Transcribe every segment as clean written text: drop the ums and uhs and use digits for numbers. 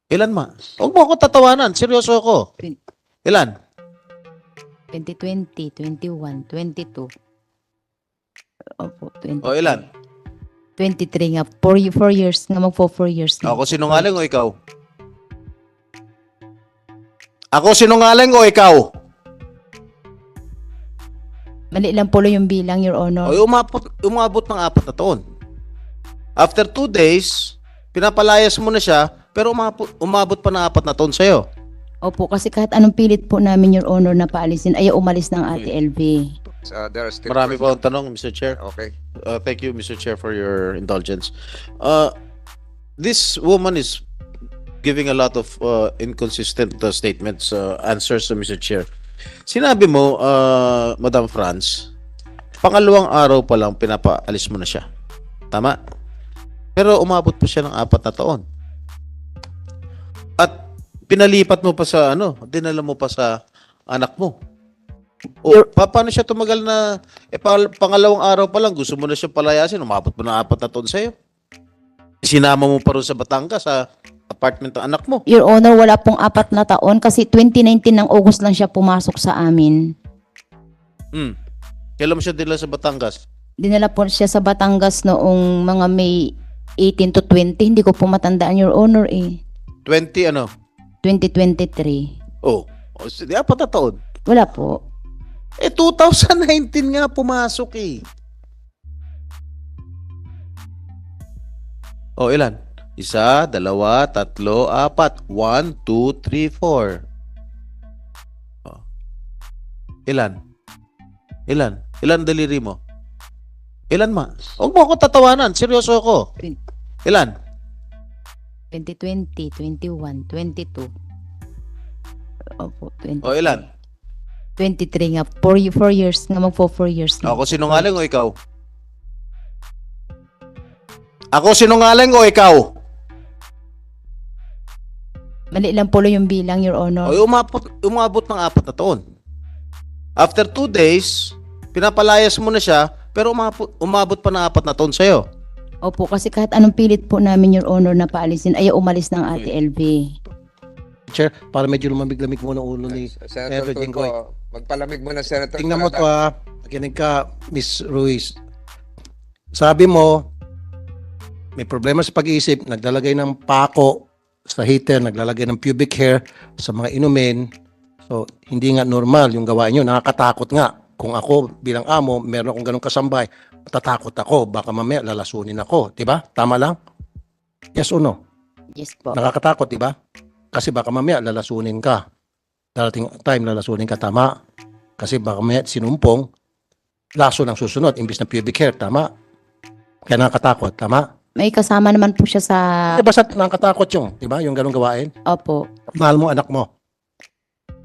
Ilan ma? Huwag mo ako tatawanan. Seryoso ako. Ilan? 2020, 21, 22. Opo, 20. O ilan? 23 nga. 4 years nga. Magpo 4 years nga. Ako sinungaling o ikaw? Ako sinungaling o ikaw? Mali lang po yung bilang, Your Honor. O umabot ng 4 na taon. After 2 days, pinapalayas mo na siya, pero umabot pa ng 4 na taon sa'yo. Opo, kasi kahit anong pilit po namin, Your Honor, na paalisin, ayaw umalis ng Ate LV. There are still Marami pa akong tanong, Mr. Chair. Okay. Thank you, Mr. Chair, for your indulgence. This woman is giving a lot of inconsistent statements, answers to Mr. Chair. Sinabi mo, Madam Franz, pangalawang araw pa lang pinapaalis mo na siya. Tama? Pero umabot pa siya ng 4 na taon. At pinalipat mo pa sa dinala mo pa sa anak mo. O, paano siya tumagal na, pangalawang araw pa lang, gusto mo na siya palayasin, umabot mo ng 4 na taon sa'yo. Sinama mo pa rin sa Batangas, sa apartment ng anak mo. Your Honor, wala pong 4 na taon kasi 2019 ng August lang siya pumasok sa amin. Kailan mo siya dinala sa Batangas? Dinala po siya sa Batangas noong mga May 18 to 20. Hindi ko po matandaan, Your Honor, 20 2023. Oh, 4 na taon. Wala po. 2019 nga pumasok Oh, ilan? 1, 2, 3, 4. 1, 2, 3, 4. Oh. Ilan? Ilan daliri mo? Ilan ma? Huwag mo ako tatawanan. Seryoso ako. Ilan? 2020, 21, 22. Opo, 20. O ilan? 23 nga. 4 years nga. Magpo 4 years nga. Ako sinungaling o ikaw? Ako sinungaling o ikaw? Mali lang po yung bilang, Your Honor. O umabot ng 4 na taon. After 2 days, pinapalayas mo na siya, pero umabot pa ng 4 na taon sa'yo. Opo, kasi kahit anong pilit po namin, Your Honor, na paalisin, ayaw umalis ng Ate LV. Chair, para medyo lumamig-lamig muna ulo ni Senator Senator Jinggoy. Tulfo, magpalamig muna, Senator. Tingnan mo to Estrada. Nakinig ka, Miss Ruiz. Sabi mo, may problema sa pag-iisip, naglalagay ng pako sa heater, naglalagay ng pubic hair sa mga inumin. So, hindi nga normal yung gawain nyo. Nakakatakot nga. Kung ako bilang amo, meron akong ganong kasambay, matatakot ako. Baka mamaya lalasunin ako. Diba? Tama lang? Yes or no? Yes po. Nakakatakot, diba? Kasi baka mamaya lalasunin ka. Darating time lalasunin ka, tama? Kasi baka mamaya sinumpong, laso ng susunod, imbis na pubic hair, tama? Kaya nakakatakot, tama? May kasama naman po siya sa... Basta nakakatakot yung, di ba? Yung ganong gawain. Opo. Mahal mo anak mo.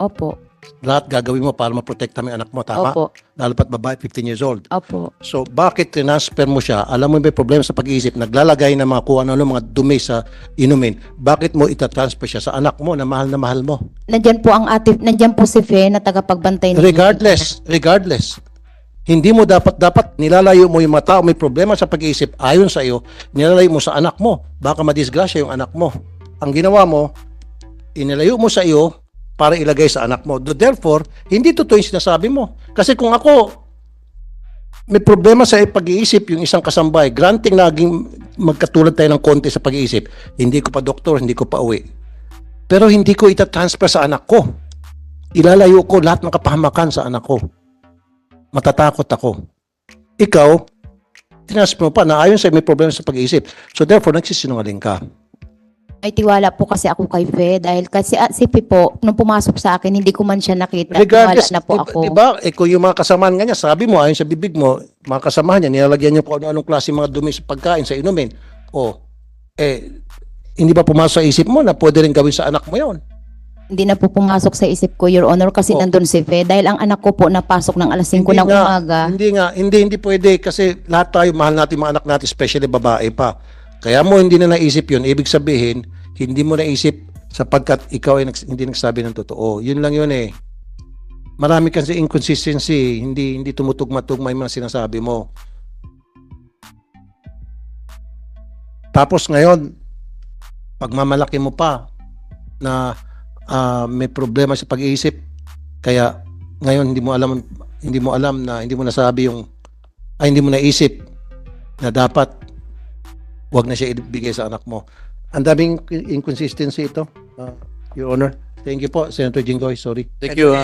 Opo. Lahat gagawin mo para maprotekta mo yung anak mo, tama? Opo. Lalo pat babae, 15 years old. Opo. So, bakit transfer mo siya? Alam mo may problema sa pag-iisip, naglalagay ng mga kung ano mga dumi sa inumin. Bakit mo itatransfer siya sa anak mo na mahal mo? Nandyan po si Fe na tagapagbantay ni... Regardless. Hindi mo dapat nilalayo mo yung mga tao may problema sa pag-iisip ayon sa iyo, nilalayo mo sa anak mo. Baka madisgrasya yung anak mo. Ang ginawa mo, inilayo mo sa iyo para ilagay sa anak mo. Therefore, hindi totoo yung sinasabi mo. Kasi kung ako may problema sa pag-iisip yung isang kasambay, granting naging magkatulad tayo ng konti sa pag-iisip, hindi ko pa doktor, hindi ko pa uwi. Pero hindi ko itatransfer sa anak ko. Ilalayo ko lahat ng kapahamakan sa anak ko. Matatakot ako. Ikaw, tinasip mo pa na ayon sa may problema sa pag-iisip. So therefore, nagsisinungaling ka. May tiwala po kasi ako kay Fe dahil kasi si Fe po, nung pumasok sa akin, hindi ko man siya nakita. Regardless, Tiwala na po ako. diba, kung yung mga kasamahan nga niya, sabi mo, ayon sa bibig mo, mga kasamahan niya, nilalagyan niya kung ano-anong klase mga dumi sa pagkain, sa inumin. Hindi ba pumasok sa isip mo na pwede rin gawin sa anak mo yon? Hindi na po pumasok sa isip ko, Your Honor, kasi nandun si Fe. Dahil ang anak ko po napasok ng alas 5 ng umaga. Hindi pwede kasi lahat tayo, mahal natin mga anak natin, especially babae pa. Kaya mo hindi na naisip yun. Ibig sabihin, hindi mo naisip sapagkat ikaw ay hindi nagsabi ng totoo. Yun lang yun Marami kasi inconsistency, hindi tumutugma-tugma yung mga sinasabi mo. Tapos ngayon, pagmamalaki mo pa, na may problema sa pag-iisip, kaya ngayon hindi mo alam na hindi mo nasabi hindi mo naisip na dapat wag na siya ibigay sa anak mo. Ang daming inconsistency ito, Your Honor. Thank you po, Senator Jinggoy. Sorry. Thank you.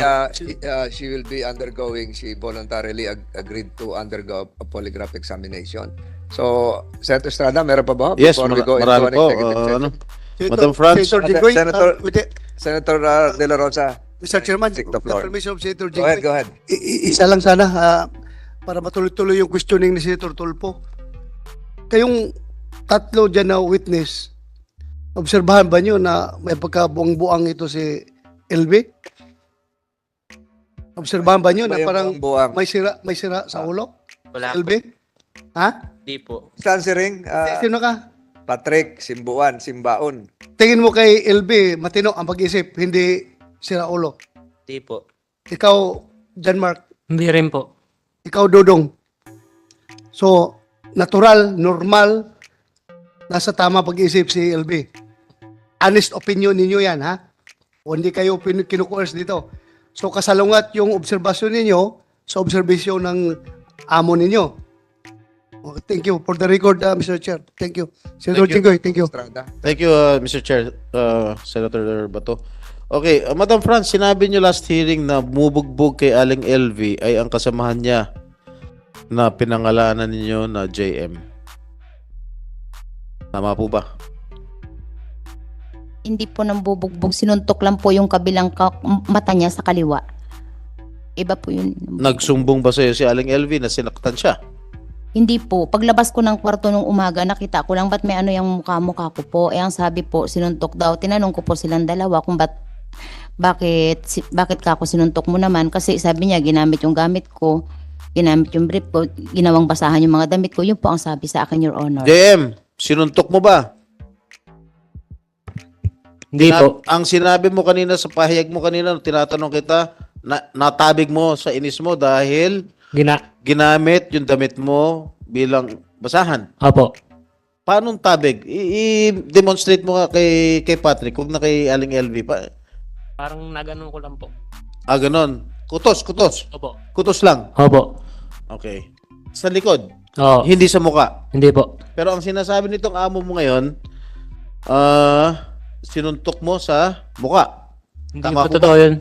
She will be undergoing, she voluntarily agreed to undergo a polygraph examination. So, Senator Estrada, meron pa ba? Yes, Before we go into marami an po. executive session? Madam Franz. Senator Jinggoy, Senator- with Senator De La Rosa. Mr. Chairman, Take the with floor. the permission of Senator Go ahead, Jinggoy, go ahead. isa lang sana para matuloy-tuloy yung questioning ni Senator Tulfo. Kayong tatlo dyan na witness, obserbahan ba nyo na may pagkabuang-buang ito si LB? Obserbahan ba nyo na parang buang. may sira sa ulo? Wala LB? Ha? Di po. Saan si Ring? Sino ka? Patrick, Simbuan, Simbaon. Tingin mo kay LB, matino ang pag-isip, hindi sira ulo. Di po. Ikaw, John Mark, Hindi rin po. ikaw, Dodong. So, natural, normal, nasa tama pag-isip si LB. Honest opinion ninyo yan, ha? O hindi kayo kinukuers dito. So, kasalungat yung obserbasyon ninyo sa obserbasyon ng amo ninyo. Okay, thank you. For the record, Mr. Chair. Thank you. Senator Thank you. Jinggoy, thank you. Estrada. Thank you, Mr. Chair, Senator Bato. Okay, Madam Franz, sinabi niyo last hearing na bumubugbog kay Aling LV ay ang kasamahan niya na pinangalanan ninyo na JM. Tama po ba? Hindi po nang bubugbog, sinuntok lang po yung kabilang mata niya sa kaliwa. Iba po yun. Nagsumbong ba sa'yo si Aling LV na sinaktan siya? Hindi po. Paglabas ko ng kwarto nung umaga, nakita ko lang ba't may ano yung mukha ko po. Ang sabi po, sinuntok daw. Tinanong ko po silang dalawa kung bakit ka ako sinuntok mo naman. Kasi sabi niya, ginamit yung gamit ko, ginamit yung brief ko, ginawang basahan yung mga damit ko. Yun po ang sabi sa akin, Your Honor. JM, sinuntok mo ba? Hindi po. Ang sinabi mo kanina sa pahayag mo kanina, nung tinatanong kita, natabig mo sa inis mo dahil ginamit yung damit mo bilang basahan. Opo. Paano tabig? I-demonstrate mo nga kay Patrick, huwag na kay Aling LV pa. Parang naganon ko lang po. Ganon. Kutos. Opo. Kutos lang. Opo. Okay. Sa likod, Oo. hindi sa muka. Hindi po. Pero ang sinasabi nitong amo mo ngayon, sinuntok mo sa muka. Hindi Tama po po totoo yun.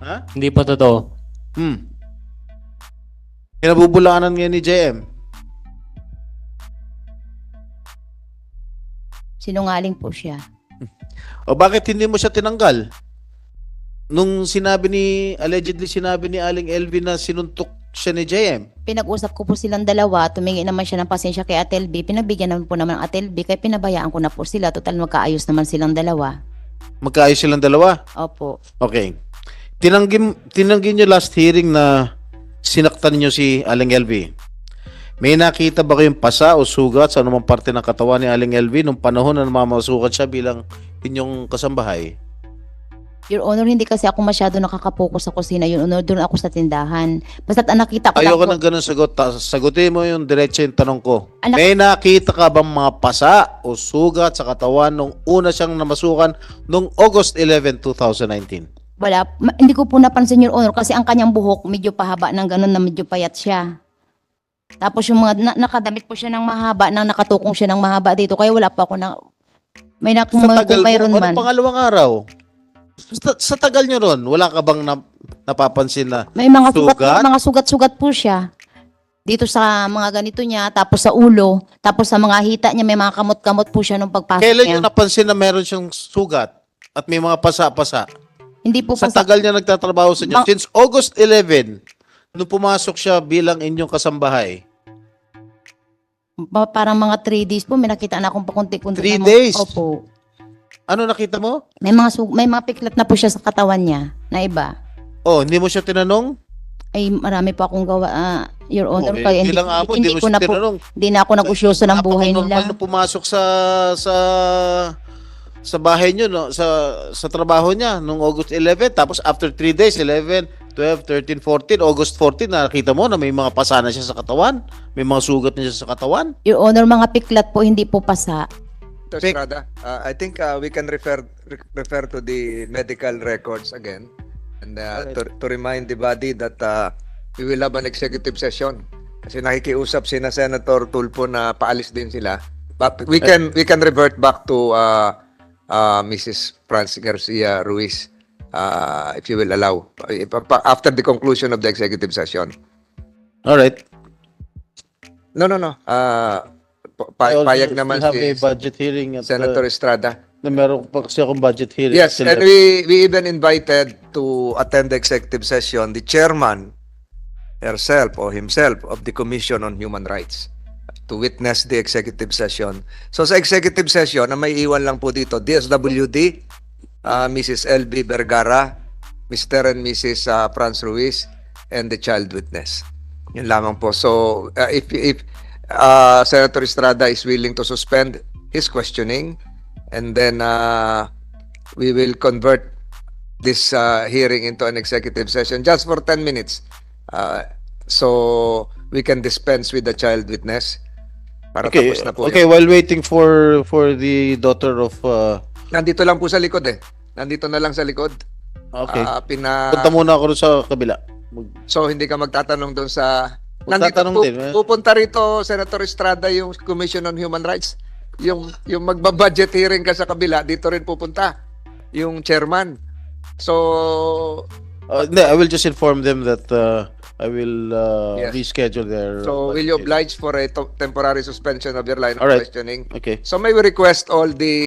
Ha? Hindi po totoo. Kinabubulaanan ngayon ni JM. Sinungaling po siya. O bakit hindi mo siya tinanggal? Nung allegedly sinabi ni Aling LV na sinuntok siya ni JM. Pinag-usap ko po silang dalawa, tumingi naman siya ng pasensya kay Atelby, pinabigyan naman po naman ang Atelby, kaya pinabayaan ko na po sila, total magkaayos naman silang dalawa. Magkaayos silang dalawa? Opo. Okay. Tinanggi niyo last hearing na sinaktan niyo si Aling LV. May nakita ba kayong pasa o sugat sa anumang parte ng katawan ni Aling LV nung panahon na namamasukan siya bilang inyong kasambahay? Your Honor, hindi kasi ako masyado nakakapokus sa kusina. Your Honor, doon ako sa tindahan. Basta't ang nakita ko Ayoko lang ng ganun sagot. Sagutin mo yung diretso yung tanong ko. Anak- May nakita ka bang mga pasa o sugat sa katawan nung una siyang namasukan nung August 11, 2019? wala. Hindi ko po napansin, Your Honor, kasi ang kanyang buhok medyo pahaba ng ganun na medyo payat siya. Tapos yung mga nakadamit po siya ng mahaba, nang nakatukong siya ng mahaba dito. Kaya wala pa ako na... May kung mayroon man. Pangalawang araw? Sa tagal nyo ron, wala ka bang napapansin na May mga sugat? mga sugat-sugat po siya. Dito sa mga ganito niya, tapos sa ulo, tapos sa mga hita niya, may mga kamot-kamot po siya nung pagpasok Kailan niya. nyo napansin na meron siyang sugat at may mga pasa-pasa? Hindi po Sa pa tagal niya nagtatrabaho sa inyo. Since August 11, nung pumasok siya bilang inyong kasambahay. parang mga 3 days po, may nakita na akong pakunti-kunti. 3 na days? Opo. Ano nakita mo? May mga piklat na po siya sa katawan niya, na iba. Oh, hindi mo siya tinanong? Ay, marami pa akong gawa, Your Honor. Okay. Kaya Bilang amo, hindi mo ko siya na po, tinanong. hindi na ako nag-usyoso ng buhay Napaka-normal nila. na pumasok sa bahay niyo, no? sa trabaho niya nung August 11, tapos after 3 days, 11, 12, 13, 14, August 14, nakita mo na may mga pasa na siya sa katawan, may mga sugat na siya sa katawan. Your Honor, mga piklat po, hindi po pasa. Senator Pick- Estrada, I think we can refer to the medical records again and to remind the body that we will have an executive session. Kasi nakikiusap sina Senator Tulfo na paalis din sila. But we can revert back to Mrs. Franz Garcia Ruiz if you will allow after the conclusion of the executive session. All right. No. I also Payag naman still have a si budget hearing at Senator Estrada. na meron pa kasi akong budget hearing. Yes, Still and left. we even invited to attend the executive session the chairman herself or himself of the Commission on Human Rights to witness the executive session. So sa executive session, na may iwan lang po dito, DSWD, Mrs. LB Vergara, Mr. and Mrs. Franz Ruiz, and the child witness. Yun lamang po. So if Senator Estrada is willing to suspend his questioning, and then we will convert this hearing into an executive session just for 10 minutes. So we can dispense with the child witness. Para Okay, tapos na po okay, yun. while waiting for the daughter of Nandito lang po sa likod eh. Nandito na lang sa likod. okay. Punta Punta muna ako doon sa kabila. So hindi ka magtatanong doon sa Magtatanong din, eh. pupunta rito Senator Estrada yung Commission on Human Rights. Yung magbabudget hearing ka sa kabila, dito rin pupunta yung chairman. So No, I will just inform them that I will Yes. reschedule their will you oblige for a temporary suspension of your line of All right. questioning? Okay. So may we request all the